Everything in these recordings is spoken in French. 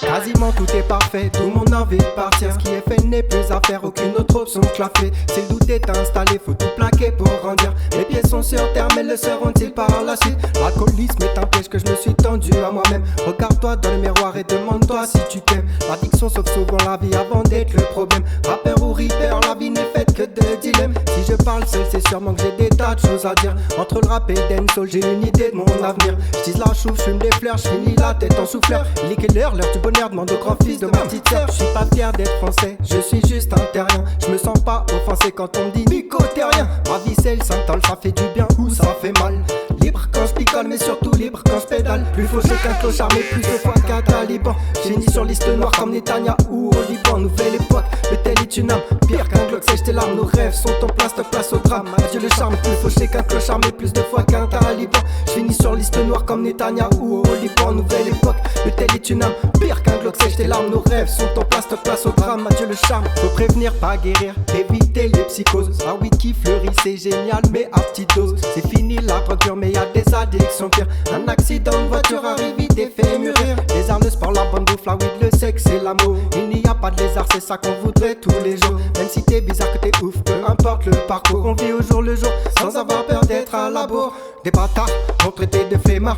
Quasiment tout est parfait, tout le monde a envie de partir. Ce qui est fait n'est plus à faire, aucune autre option que la fait. Si le doute est installé, faut tout plaquer pour grandir. Mes pieds sont sur terre, mais le seront-ils par la suite? L'alcoolisme est un piège que je me suis tendu à moi-même. Regarde-toi dans le miroir et demande-toi si tu t'aimes. L'addiction sauve souvent la vie avant d'être le problème. Rappeur ou ripper, la vie n'est faite que de dilemmes. Si je parle seul, c'est sûrement que j'ai des tas de choses à dire. Entre le rap et le dancehall, j'ai une idée de mon avenir. J'tise la chouffe, j'fume des fleurs, j'finis la tête en souffleur. Il est quelle heure, l'heure du bonheur, demande au grand-fils de ma petite sœur. J'suis pas fier d'être français, je suis juste un terrien. J'me sens pas offensé quand on me dit nico-terrien. Ma vie c'est le synthol, ça fait du bien ou ça fait mal. Libre quand je picole, mais surtout libre quand je pédale. Plus fauché qu'un clochard, mais plus de fois qu'un taliban. J'finis sur liste noire comme Netanyahou au Liban. Nouvelle époque, le tel est une âme. Pire qu'un Glock, sèche tes larmes, nos rêves sont en place, de place au drame. Adieu le charme, plus fauché qu'un clochard, mais plus de fois qu'un taliban. J'finis sur liste noire comme Netanyahou au Liban. Nouvelle époque, le tel est une âme. Pire qu'un Glock, sèche tes larmes, nos rêves sont en place, de place au drame. Adieu le charme, faut prévenir, pas guérir, éviter les psychoses. Un weed qui fleurit, c'est génial, mais à petite dose. C'est fini l'aventure, mais y'a des addictions pires. Un accident de voiture arrive vite et fait mûrir. Les arts, le sport, la bonne bouffe, la weed, le sexe et l'amour. Il n'y a pas de lézard, c'est ça qu'on voudrait tous les jours. Même si t'es bizarre, que t'es ouf, peu importe le parcours. On vit au jour le jour, sans avoir peur d'être à la bourre. Des bâtards, vont traiter de flemmards,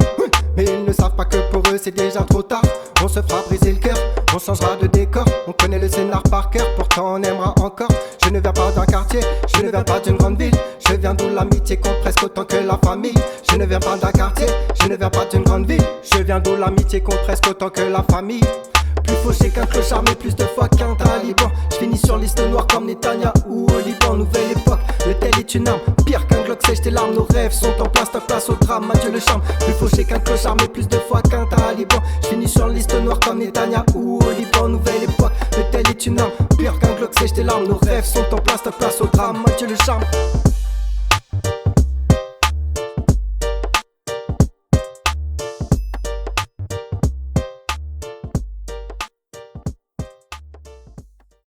mais ils ne savent pas que pour eux c'est déjà trop tard. On se fera briser le cœur, on changera de décor. On connaît le scénar par cœur, pourtant on aimera encore. Je ne viens pas d'un quartier, je ne viens pas d'une grande ville. Je viens d'où l'amitié compte presque autant que la famille. Je ne viens pas d'un quartier, je ne viens pas d'une grande ville. Je viens d'où l'amitié compte presque autant que la famille. Plus fauché qu'un clochard, mais plus de fois qu'un taliban. J'finis sur liste noire comme Netanyahou au Liban. Nouvelle époque, le tel est une arme. Pire qu'un Glock, sèche tes larmes, nos rêves sont en place, de place au drame. Adieu le charme, plus fauché qu'un clochard, mais plus de fois qu'un taliban. J'finis sur liste noire comme Netanyahou au Liban. Nouvelle époque, le tel est une arme. Pire qu'un Glock, sèche tes larmes, nos rêves sont en place, de place au drame. Adieu le charme.